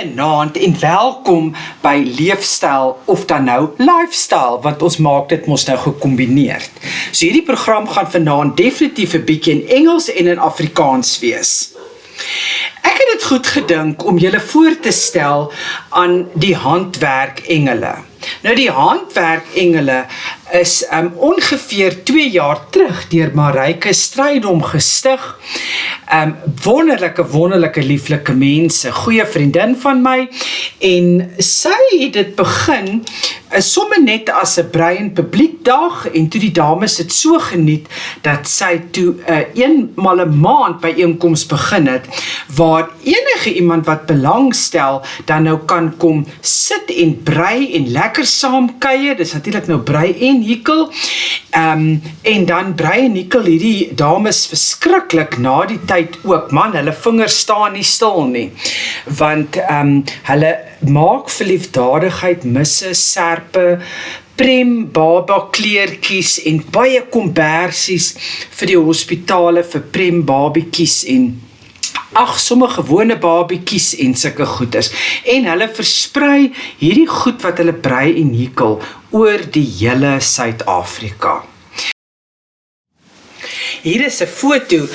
Goeienaand en welkom by Leefstyl of dan nou Lifestyle, want ons maak dit mos nou gekombineerd. So hierdie program gaan vanaand definitief 'n bietjie in Engels en in Afrikaans wees. Ek het dit goed gedink om julle voor te stel aan die Handwerk Engele. Nou die Handwerk Engele is ongeveer 2 jaar terug deur Marijke Strydom gestig. Wonderlike lieflike mense, goeie vriendin van my, en sy het dit begin sommer net as 'n brei en publiekdag, en toe die dames het so geniet, dat sy toe eenmal 'n maand byeenkoms begin het, waar enige iemand wat belangstel, dan nou kan kom sit en brei en lekker saam kuier, dis natuurlik nou brei en hikel, en dan brei en hikel hierdie dames verskriklik na die tyd ook, man, hulle vingers staan nie stil nie, want hulle maak vir liefdadigheid misse, serpe, prem, baba kleertjies en baie kombersies vir die hospitale vir prem babiekies en sommige gewone babiekies en sulke goeders. En hulle versprei hierdie goed wat hulle brei en hikel oor die hele Suid-Afrika. Hier is 'n foto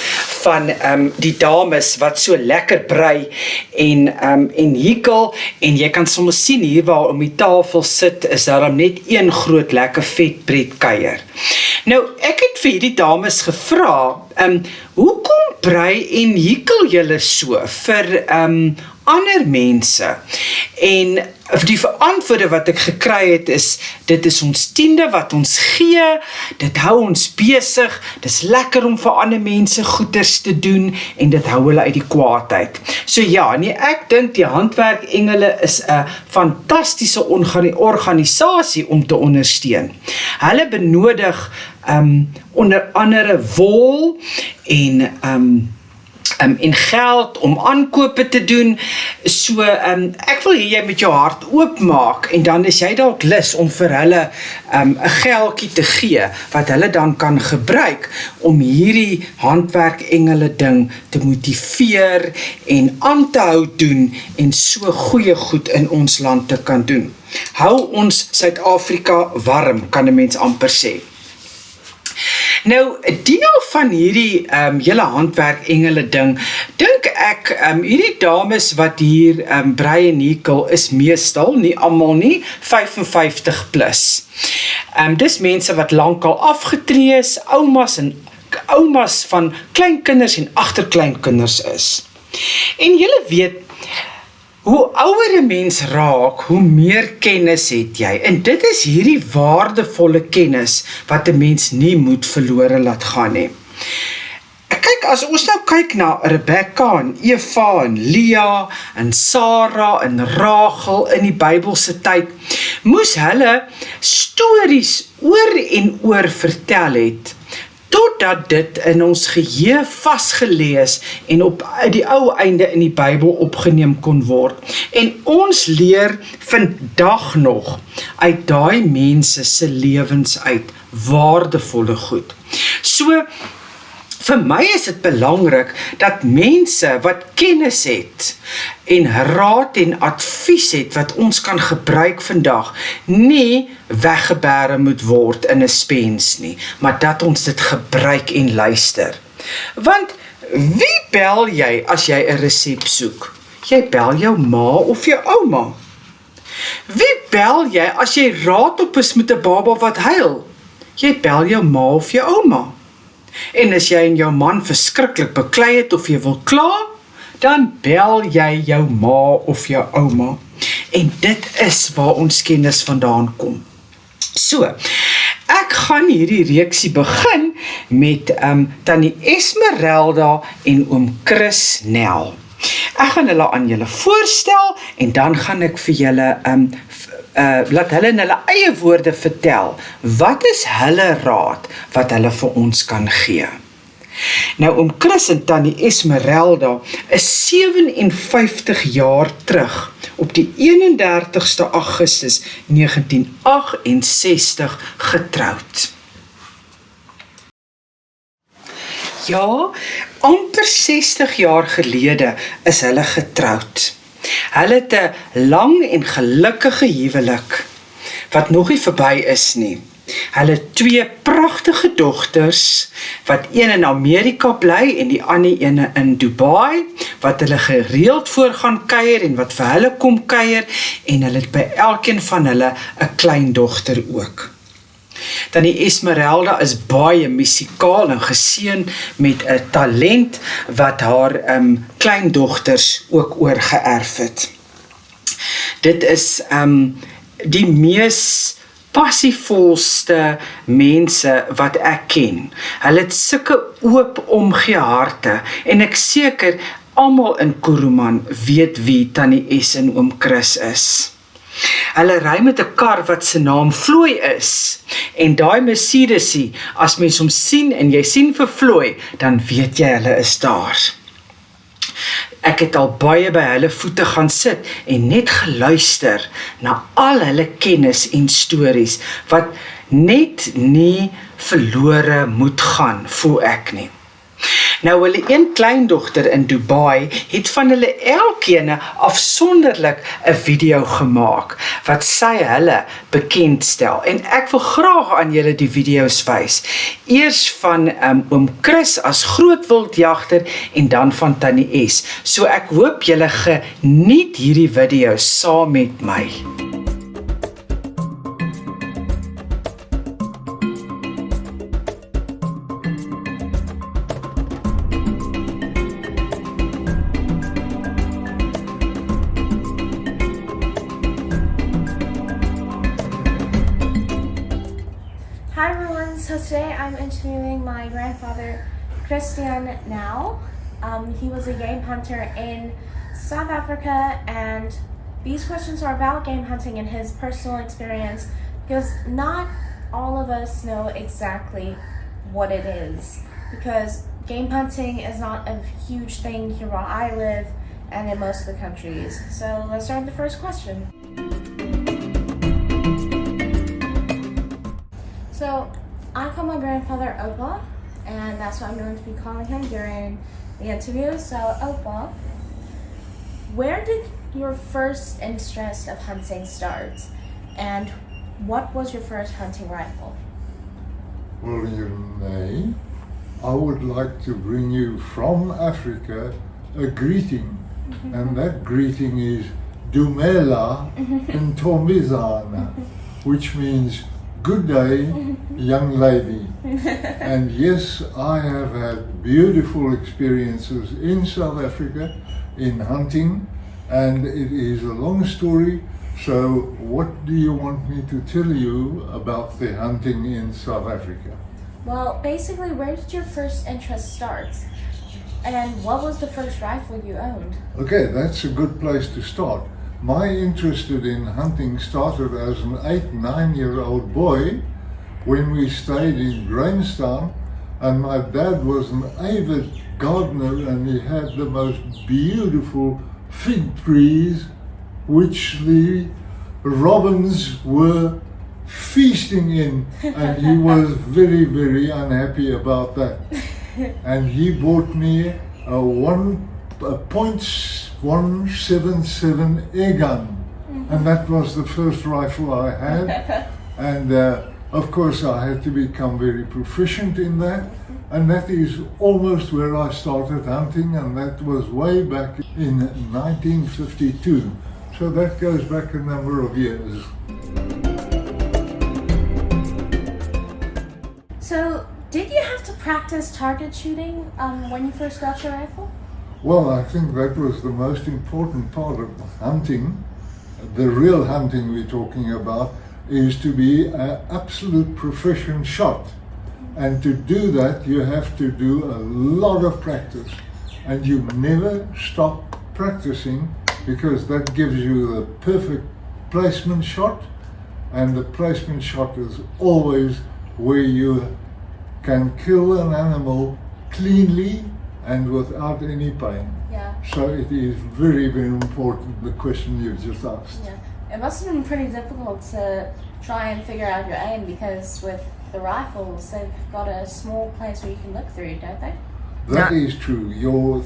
van die dames wat so lekker brei en hikel, en jy kan soms sien hier waar om die tafel sit, is daar net een groot lekker vetbreed kuier. Nou, ek het vir hierdie dames gevra, hoekom brei en hikel julle so vir ander mense? En die antwoorde wat ek gekry het is, dit is ons tiende wat ons gee, dit hou ons besig, dit is lekker om vir ander mense goeders te doen, en dit hou hulle uit die kwaadheid. So ja, nee, ek dink die Handwerk Engele is 'n fantastiese organisasie om te ondersteun. Hulle benodig onder andere wol en geld om aankope te doen, so ek wil hier jy met jou hart oopmaak, en dan is jy dalk lus om vir hulle 'n geldjie te gee, wat hulle dan kan gebruik, om hierdie Handwerk Engele ding te motiveer, en aan te hou doen, en so goeie goed in ons land te kan doen. Hou ons Suid-Afrika warm, kan 'n mens amper sê. Nou, deel van hierdie hele Handwerk Engele ding, dink ek, hierdie dames wat hier brei en hikel is meestal, nie almal nie, 55 plus. Dis mense wat lankal afgetree is, oumas van kleinkinders en agterkleinkinders is. En julle weet, hoe ouer 'n mens raak, hoe meer kennis het jy, en dit is hierdie waardevolle kennis, wat 'n mens nie moet verlore laat gaan nie. Kyk, as ons nou kyk na Rebekka en Eva en Leer en Sarah en Rachel in die Bybelse tyd, moes hulle stories oor en oor vertel het, totdat dit in ons geheue vasgelees en op die ou einde in die Bybel opgeneem kon word. En ons leer vandag nog uit daai mense se lewens uit waardevolle goed. So, vir my is dit belangrik dat mense wat kennis het en raad en advies het wat ons kan gebruik vandag, nie weggebere moet word in 'n Spense nie, maar dat ons dit gebruik en luister. Want wie bel jy as jy 'n resep soek? Jy bel jou ma of jou ouma. Wie bel jy as jy raad op is met 'n baba wat huil? Jy bel jou ma of jou ouma. En as jy en jou man verskriklik beklei het of jy wil kla, dan bel jy jou ma of jou ouma. En dit is waar ons kennis vandaan kom. So, ek gaan hierdie reeksie begin met Tannie Esmerelda en Oom Chris Nel. Ek gaan hulle aan julle voorstel, en dan gaan ek vir julle laat hulle in hulle eie woorde vertel, wat is hulle raad wat hulle vir ons kan gee. Nou, Oom Chris en Tannie Esmerelda is 57 jaar terug, op die 31ste Augustus 1968 getroud. Ja, amper 60 jaar gelede is hulle getroud. Hulle het 'n lang en gelukkige huwelik wat nog nie verby is nie. Hulle het 2 pragtige dogters, wat een in Amerika bly en die ander ene in Dubai, wat hulle gereeld voor gaan kuier en wat vir hulle kom kuier, en hulle het by elkeen van hulle 'n kleindogter ook. Tannie Esmerelda is baie musikaal en geseën met 'n talent wat haar kleindogters ook oorgeerf het. Dit is die mees passievolste mense wat ek ken. Hulle het sulke oop omgee harte en ek seker almal in Kuruman weet wie Tannie Es en Oom Chris is. Hulle ry met 'n kar wat se naam Vlooi is. En daai Mercedesie, as mens hom sien en jy sien vir Vlooi, dan weet jy hulle is daar. Ek het al baie by hulle voete gaan sit en net geluister na al hulle kennis en stories wat net nie verlore moet gaan, voel ek nie. Nou hulle een kleindogter in Dubai het van hulle elkeen afsonderlik 'n video gemaak wat sy hulle bekendstel en ek wil graag aan julle die video's wys. Eers van Oom Chris as groot wildjagter en dan van Tannie Es. So ek hoop julle geniet hierdie video saam met my. So today I'm interviewing my grandfather, Nel. He was a game hunter in South Africa, and these questions are about game hunting and his personal experience, because not all of us know exactly what it is, because game hunting is not a huge thing here where I live and in most of the countries. So let's start with the first question. So I call my grandfather Opa, and that's what I'm going to be calling him during the interview. So Opa, where did your first interest of hunting start? And what was your first hunting rifle? Well, I would like to bring you from Africa a greeting. And that greeting is Dumela Ntombazana, which means good day, young lady. And yes, I have had beautiful experiences in South Africa in hunting, and it is a long story. So what do you want me to tell you about the hunting in South Africa? Well, basically, where did your first interest start? And what was the first rifle you owned? Okay, that's a good place to start. My interest in hunting started as an 8-9-year-old boy when we stayed in Grahamstown, and my dad was an avid gardener, and he had the most beautiful fig trees which the robins were feasting in, and he was very, very unhappy about that. And he bought me a .177 air gun, and that was the first rifle I had. And of course I had to become very proficient in that, and that is almost where I started hunting, and that was way back in 1952. So that goes back a number of years. So did you have to practice target shooting when you first got your rifle? Well, I think that was the most important part of hunting. The real hunting we're talking about is to be an absolute proficient shot. And to do that, you have to do a lot of practice. And you never stop practicing, because that gives you the perfect placement shot. And the placement shot is always where you can kill an animal cleanly and without any pain. Yeah. So it is very, very important, the question you've just asked. Yeah. It must have been pretty difficult to try and figure out your aim, because with the rifles, they've got a small place where you can look through, don't they? That is true. Your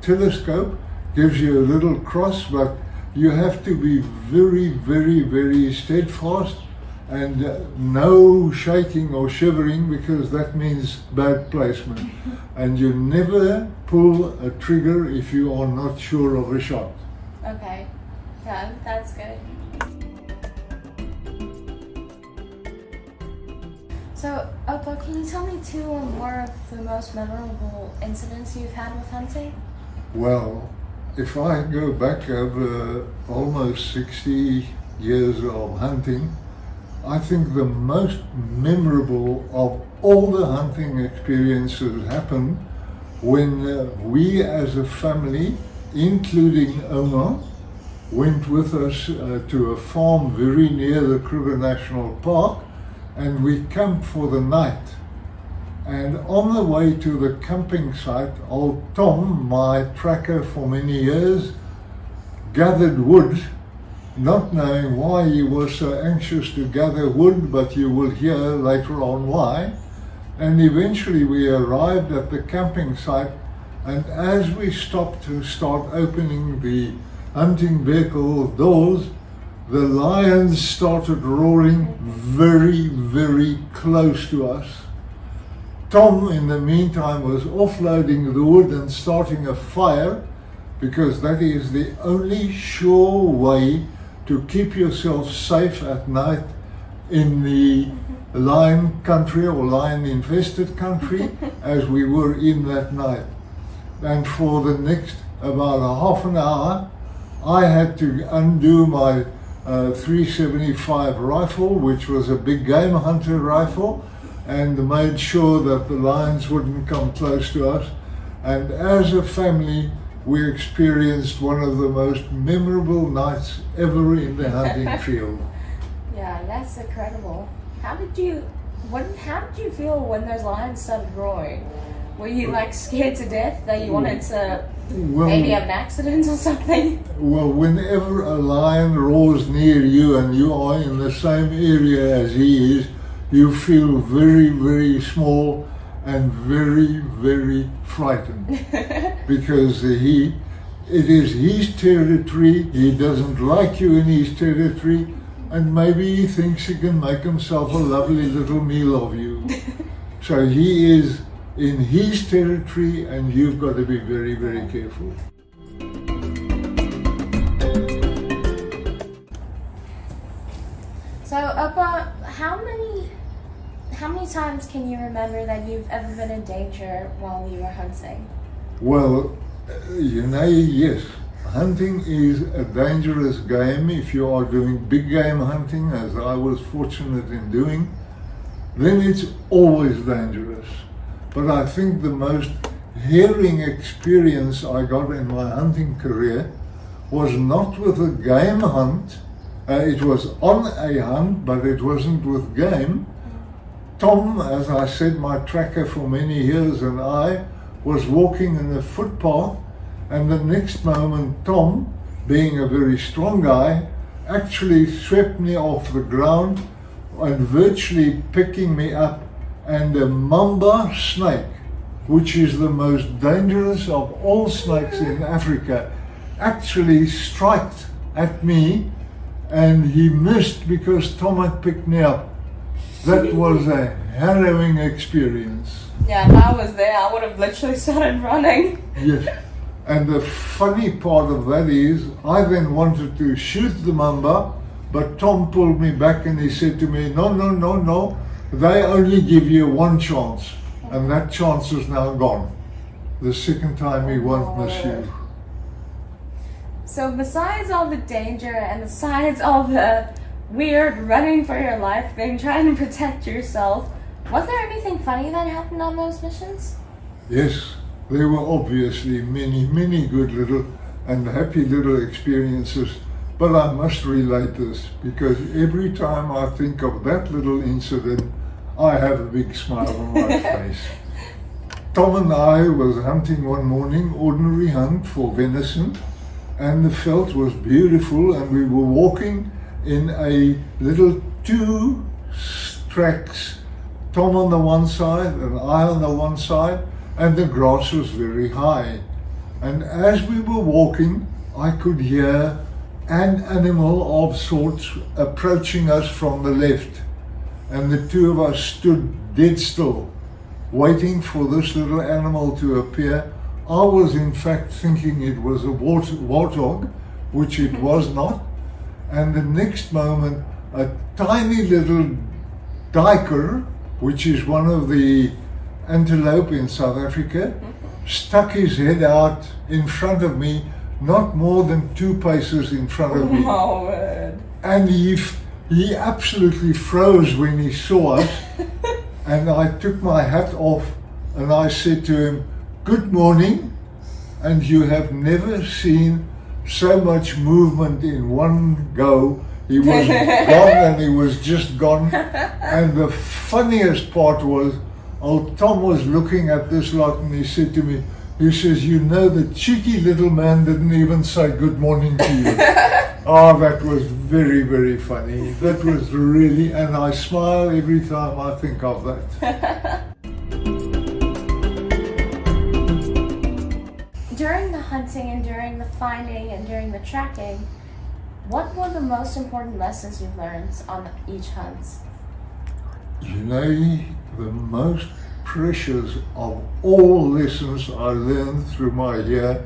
telescope gives you a little cross, but you have to be very, very, very steadfast and no shaking or shivering, because that means bad placement. And you never pull a trigger if you are not sure of a shot. Okay, yeah, that's good. So, Opa, can you tell me 2 or more of the most memorable incidents you've had with hunting? Well, if I go back over almost 60 years of hunting, I think the most memorable of all the hunting experiences happened when we as a family, including Oma, went with us to a farm very near the Kruger National Park, and we camped for the night. And on the way to the camping site, old Tom, my tracker for many years, gathered wood, not knowing why he was so anxious to gather wood, but you will hear later on why. And eventually we arrived at the camping site, and as we stopped to start opening the hunting vehicle doors, the lions started roaring very, very close to us. Tom, in the meantime, was offloading the wood and starting a fire, because that is the only sure way to keep yourself safe at night in the lion country or lion infested country, as we were in that night. And for the next about a half an hour, I had to undo my 375 rifle, which was a big game hunter rifle, and made sure that the lions wouldn't come close to us. And as a family, we experienced one of the most memorable nights ever in the hunting field. Yeah, that's incredible. How did you feel when those lions started roaring? Were you like scared to death that you wanted to maybe have an accident or something? Well, whenever a lion roars near you and you are in the same area as he is, you feel very, very small and very, very frightened, because it is his territory. He doesn't like you in his territory, and maybe he thinks he can make himself a lovely little meal of you. So he is in his territory, and you've got to be very, very careful. So, Opa, how many times can you remember that you've ever been in danger while you were hunting? Well, yes. Hunting is a dangerous game. If you are doing big game hunting, as I was fortunate in doing, then it's always dangerous. But I think the most harrowing experience I got in my hunting career was not with a game hunt. It was on a hunt, but it wasn't with game. Tom, as I said, my tracker for many years, and I was walking in a footpath, and the next moment Tom, being a very strong guy, actually swept me off the ground and virtually picking me up, and a mamba snake, which is the most dangerous of all snakes in Africa, actually struck at me, and he missed because Tom had picked me up. That was a harrowing experience. Yeah, if I was there, I would have literally started running. Yes. And the funny part of that is, I then wanted to shoot the mamba, but Tom pulled me back and he said to me, no, they only give you one chance, and that chance is now gone. The second time he won't miss you. So besides all the danger and besides all the weird running for your life thing, trying to protect yourself, was there anything funny that happened on those missions? Yes, there were obviously many good little and happy little experiences, but I must relate this, because every time I think of that little incident, I have a big smile on my face. Tom and I was hunting one morning, ordinary hunt for venison, and the veld was beautiful, and we were walking in a little 2 tracks, Tom on the one side and I on the one side, and the grass was very high. And as we were walking, I could hear an animal of sorts approaching us from the left. And the two of us stood dead still, waiting for this little animal to appear. I was in fact thinking it was a warthog, which it was not. And the next moment, a tiny little duiker, which is one of the antelope in South Africa, stuck his head out in front of me, not more than 2 paces in front of me. Oh, word. And he absolutely froze when he saw us. And I took my hat off and I said to him, "Good morning." And you have never seen so much movement in one go. He was gone and he was just gone. And the funniest part was, old Tom was looking at this lot and he said to me, he says, "You know, the cheeky little man didn't even say good morning to you." Oh, that was very, very funny. That was really, and I smile every time I think of that. During the hunting and during the finding and during the tracking, what were the most important lessons you've learned on each hunt? You know, the most precious of all lessons I learned through my year,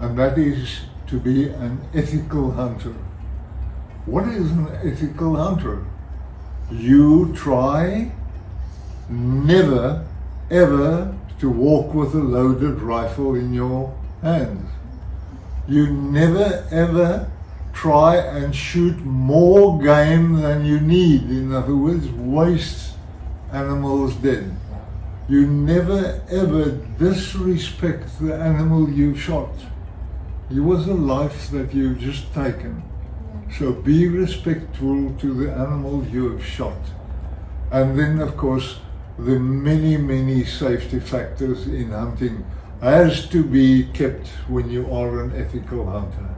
and that is to be an ethical hunter. What is an ethical hunter? You try never, ever to walk with a loaded rifle in your hands. You never, ever try and shoot more game than you need. In other words, waste animals dead. You never, ever disrespect the animal you've shot. It was a life that you've just taken. So be respectful to the animal you have shot. And then, of course, the many, many safety factors in hunting has to be kept when you are an ethical hunter.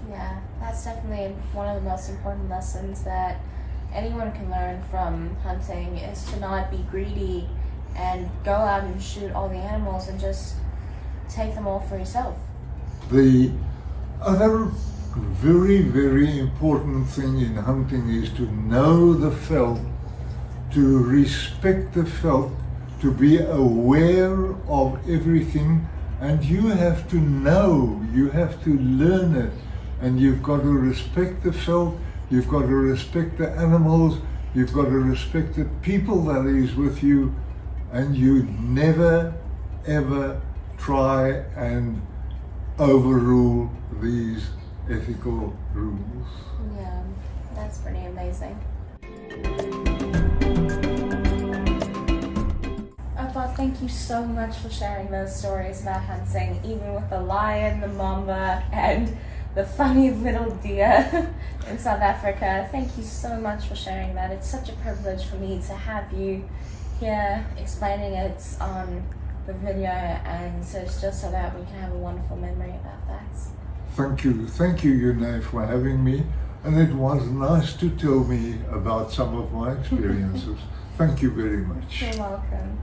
Yeah, that's definitely one of the most important lessons that anyone can learn from hunting, is to not be greedy and go out and shoot all the animals and just take them all for yourself. The other very, very important thing in hunting is to know the veld, to respect the veld, to be aware of everything, and you have to know, you have to learn it, and you've got to respect the veld, you've got to respect the animals, you've got to respect the people that is with you, and you never ever try and overrule these ethical rules. Yeah, that's pretty amazing. Opa, thank you so much for sharing those stories about hunting, even with the lion, the mamba, and the funny little deer in South Africa. Thank you so much for sharing that. It's such a privilege for me to have you here explaining it on the video, and so it's just so that we can have a wonderful memory about that. Thank you, Yune, for having me, and it was nice to tell me about some of my experiences. Thank you very much. You're welcome.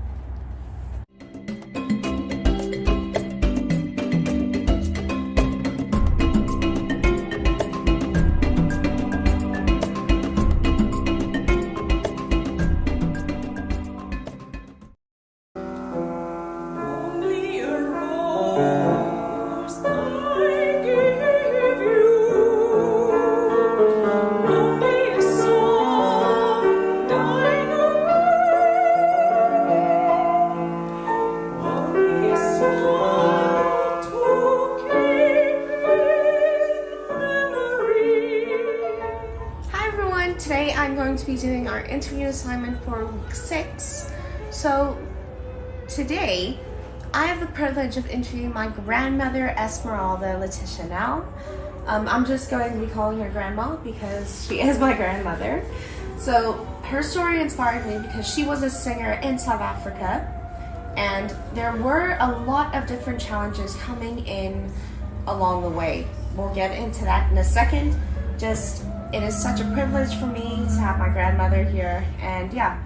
Today I'm going to be doing our interview assignment for week 6. So today I have the privilege of interviewing my grandmother Esmerelda Nel. I'm just going to be calling her grandma because she is my grandmother. So her story inspired me because she was a singer in South Africa, and there were a lot of different challenges coming in along the way. We'll get into that in a second. It is such a privilege for me to have my grandmother here, and yeah,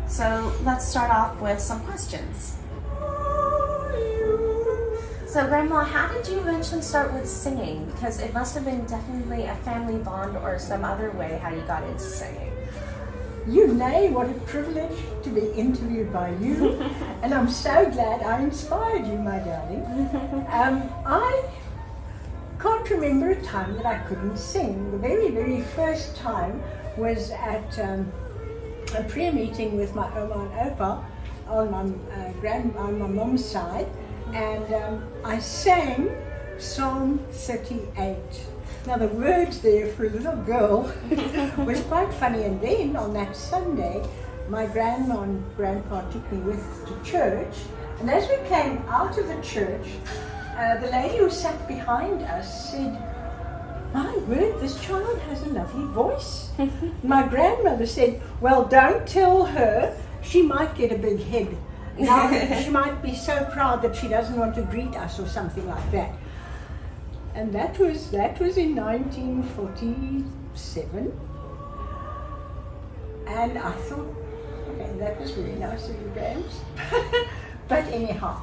so let's start off with some questions. So, Grandma, how did you eventually start with singing? Because it must have been definitely a family bond or some other way how you got into singing. You know, what a privilege to be interviewed by you. And I'm so glad I inspired you, my darling. I can't remember a time that I couldn't sing. The very, very first time was at a prayer meeting with my Oma and Opa on my mom's side, and I sang Psalm 38. Now the words there for a little girl was quite funny, and then on that Sunday my grandma and grandpa took me with to church, and as we came out of the church, the lady who sat behind us said, "My word, this child has a lovely voice." My grandmother said, "Well, don't tell her, she might get a big head. Now, she might be so proud that she doesn't want to greet us or something like that." And that was in 1947. And I thought, okay, that was really nice of you, Grams. But anyhow,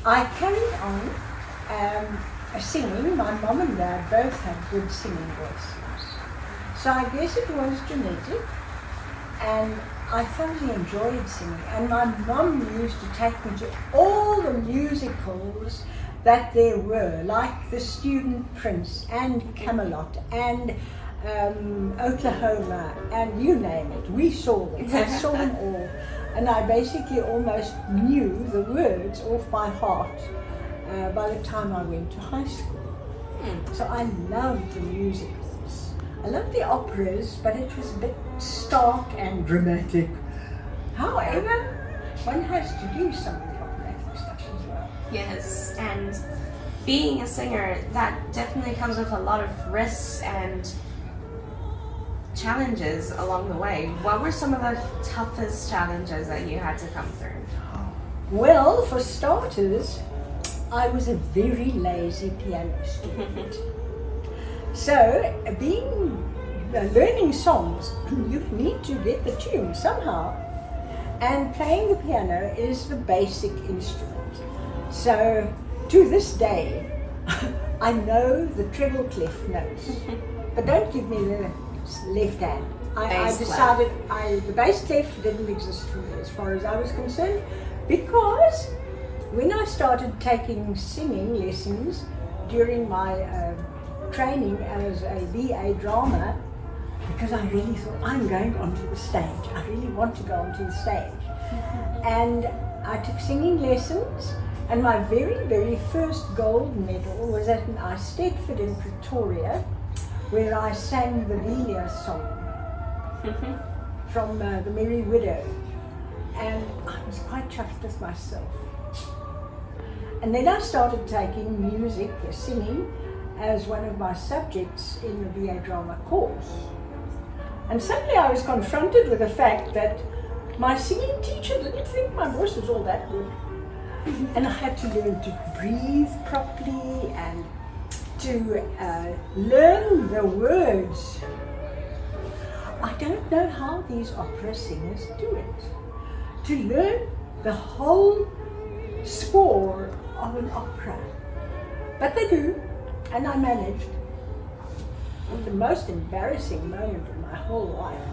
I carried on singing. My mom and dad both had good singing voices. So I guess it was genetic, and I thoroughly enjoyed singing. And my mom used to take me to all the musicals that there were, like The Student Prince and Camelot and Oklahoma, and you name it. We saw them. I saw them all. And I basically almost knew the words off by heart by the time I went to high school. So I loved the musicals. I loved the operas, but it was a bit stark and dramatic. However, one has to do some of the operatic stuff as well. Yes, and being a singer, that definitely comes with a lot of risks and challenges along the way. What were some of the toughest challenges that you had to come through? Well, for starters, I was a very lazy piano student. So, learning songs, you need to get the tune somehow. And playing the piano is the basic instrument. So, to this day, I know the treble clef notes. But don't give me the left hand. I decided the bass clef didn't exist for me as far as I was concerned, because when I started taking singing lessons during my training as a BA drama, because I really thought, I'm going onto the stage. I really want to go onto the stage. And I took singing lessons, and my very, very first gold medal was at an Eisteddford in Pretoria, where I sang the Leer song from The Merry Widow. And I was quite chuffed with myself. And then I started taking music, singing, as one of my subjects in the BA drama course. And suddenly I was confronted with the fact that my singing teacher didn't think my voice was all that good. And I had to learn to breathe properly and to learn the words. I don't know how these opera singers do it. To learn the whole score of an opera. But they do, and I managed. And the most embarrassing moment of my whole life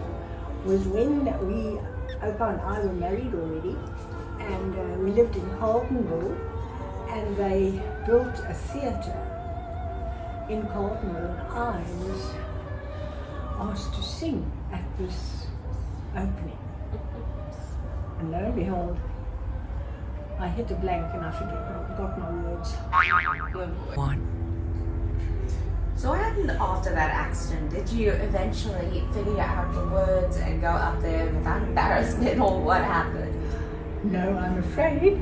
was when Opa and I were married already, and we lived in Carltonville, and they built a theatre in Carltonville, and I was asked to sing at this opening. And lo and behold, I hit a blank and I forgot my words. So what happened after that accident? Did you eventually figure out the words and go up there without embarrassment, or what happened? No, I'm afraid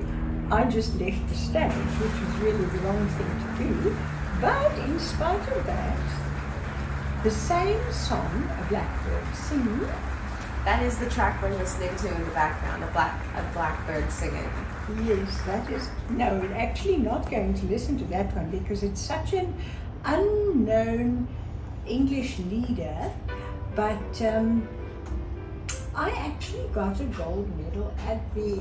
I just left the stage, which was really the wrong thing to do. But in spite of that, the same song, A Blackbird Singing. That is the track we're listening to in the background, a blackbird singing. Yes, that is. No, we're actually not going to listen to that one because it's such an unknown English leader. But I actually got a gold medal at the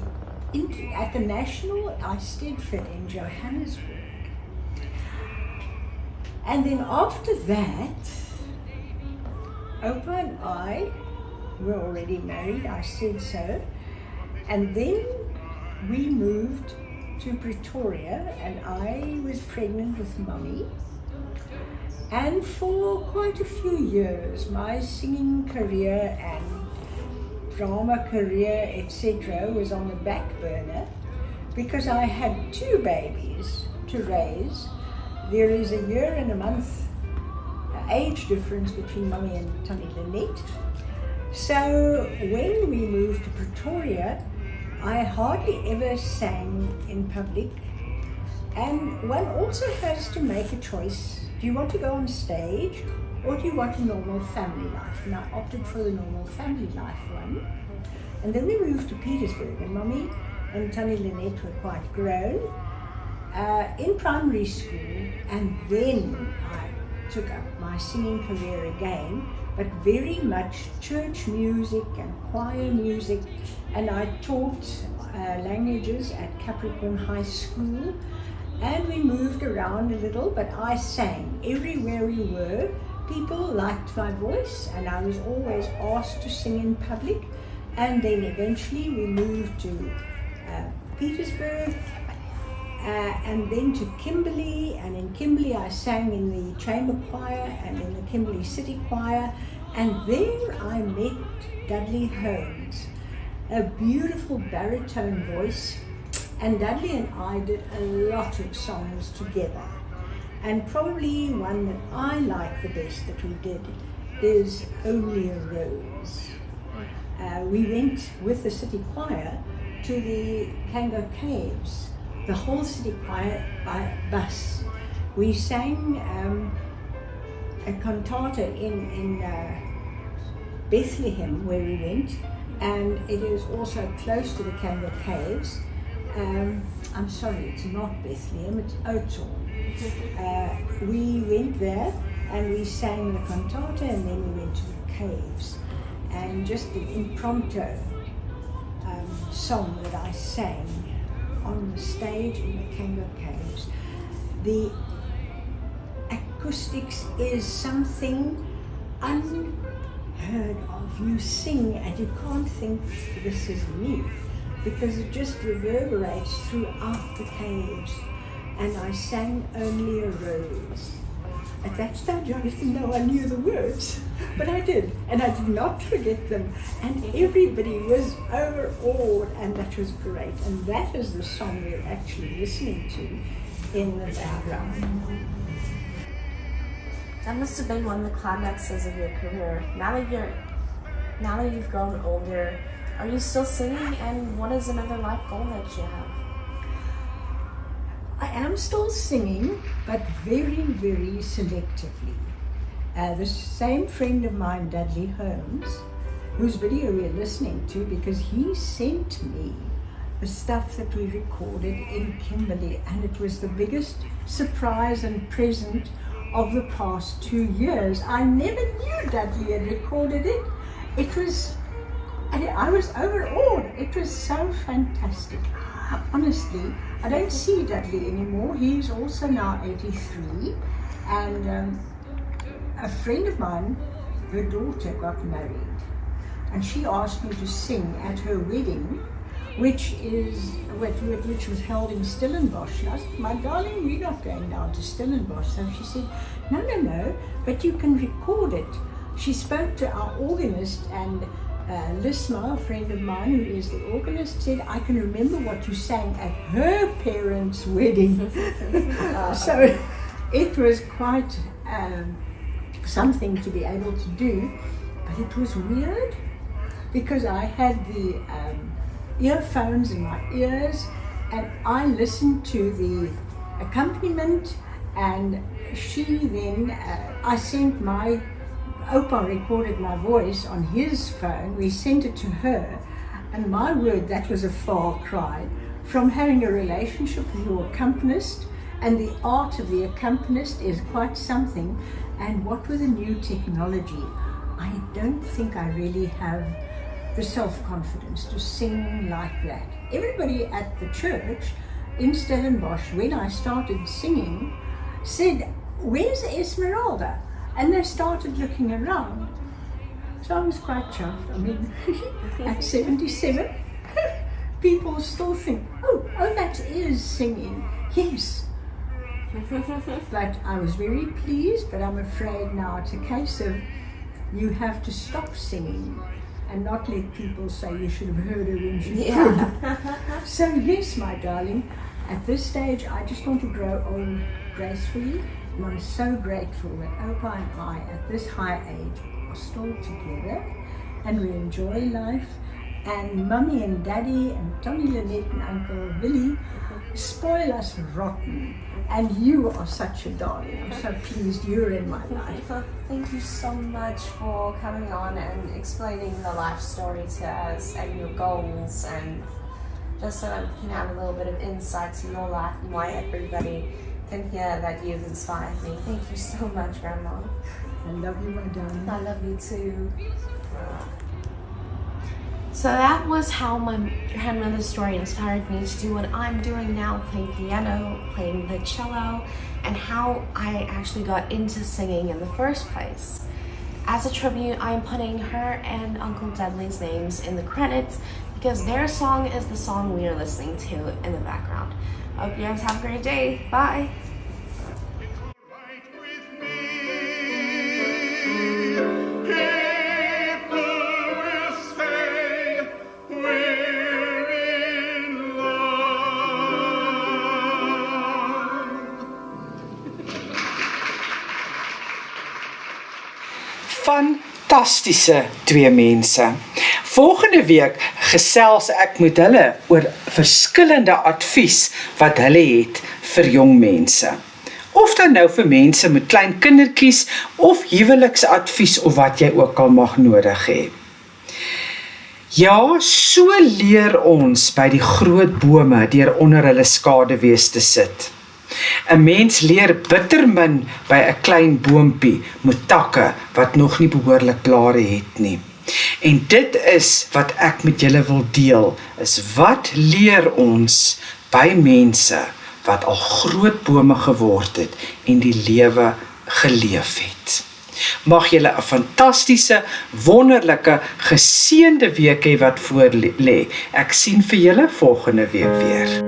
National Eisteddford in Johannesburg. And then after that, Opa and I were already married, I said so. And then we moved to Pretoria, and I was pregnant with Mummy. And for quite a few years, my singing career and drama career, etc., was on the back burner because I had 2 babies to raise. There is a year and a month age difference between Mummy and Tannie Esmerelda. So when we moved to Pretoria, I hardly ever sang in public. And one also has to make a choice. Do you want to go on stage or do you want a normal family life? And I opted for the normal family life one. And then we moved to Petersburg, and Mummy and Tannie Esmerelda were quite grown in primary school. And then I took up my singing career again, but very much church music and choir music. And I taught languages at Capricorn High School. And we moved around a little, but I sang everywhere we were. People liked my voice, and I was always asked to sing in public. And then eventually we moved to Petersburg, and then to Kimberley. And in Kimberley I sang in the chamber choir and in the Kimberley City Choir. And there I met Dudley Holmes, a beautiful baritone voice. And Dudley and I did a lot of songs together. And probably one that I like the best that we did is Only a Rose. We went with the city choir to the Kango Caves, the whole city choir by bus. We sang a cantata in Bethlehem where we went, and it is also close to the Kango Caves. I'm sorry, it's not Bethlehem, it's Oathorn. We went there and we sang the cantata, and then we went to the caves. And just an impromptu song that I sang on the stage in the Kango Caves. The acoustics is something unheard of. You sing and you can't think this is me, because it just reverberates throughout the caves. And I sang Only a Rose. At that stage I didn't know I knew the words, but I did, and I did not forget them. And everybody was overawed, and that was great. And that is the song we're actually listening to in the background. That must have been one of the climaxes of your career. Now that you've grown older, are you still singing, and what is another life goal that you have? I am still singing, but very, very selectively. The same friend of mine, Dudley Holmes, whose video we're listening to, because he sent me the stuff that we recorded in Kimberley, and it was the biggest surprise and present of the past 2 years. I never knew Dudley had recorded it. I was overawed. It was so fantastic. Honestly, I don't see Dudley anymore. He's also now 83. And a friend of mine, her daughter got married. And she asked me to sing at her wedding, which was held in Stellenbosch. And I said, my darling, we're not going down to Stellenbosch. So she said, no, but you can record it. She spoke to our organist, and Lisma, a friend of mine who is the organist, said, I can remember what you sang at her parents' wedding. So it was quite something to be able to do, but it was weird because I had the earphones in my ears, and I listened to the accompaniment, and she then, I sent my Opa recorded my voice on his phone. We sent it to her, and my word, that was a far cry from having a relationship with your accompanist, and the art of the accompanist is quite something. And what with the new technology, I don't think I really have the self-confidence to sing like that. Everybody at the church in Stellenbosch, when I started singing, said, where's Esmerelda? And they started looking around. So I was quite chuffed. I mean, at 77, people still think, oh, that is singing. Yes. But I was very pleased, but I'm afraid now it's a case of you have to stop singing and not let people say you should have heard her when she could. So yes, my darling, at this stage I just want to grow old gracefully, and I'm so grateful that Opa and I at this high age are still together and we enjoy life, and Mummy and Daddy and Tommy Lynette and Uncle Willie spoil us rotten, and you are such a darling. I'm so pleased you're in my life. Thank you so much for coming on and explaining the life story to us and your goals, and just so that we can have a little bit of insight to your life and why everybody can hear that you've inspired me. Thank you so much, Grandma. I love you, my darling. I love you too. So that was how my grandmother's story inspired me to do what I'm doing now, playing piano, playing the cello, and how I actually got into singing in the first place. As a tribute, I'm putting her and Uncle Dudley's names in the credits because their song is the song we are listening to in the background. Hope you guys have a great day. Bye. Fantastiese twee mense. Volgende week gesels ek met hulle oor verskillende advies wat hulle het vir jong mense. Of dan nou vir mense met klein kindertjies of huweliksadvies of wat jy ook al mag nodig hê. Ja, so leer ons by die groot bome deur onder hulle skaduwees te sit. 'n Mens leer bitter min by 'n klein boompie met takke wat nog nie behoorlik blare het nie. En dit is wat ek met julle wil deel, is wat leer ons by mense wat al groot bome geword het en die lewe geleef het. Mag julle 'n fantastiese, wonderlike, geseënde week hê wat voor lê. Ek sien vir julle volgende week weer.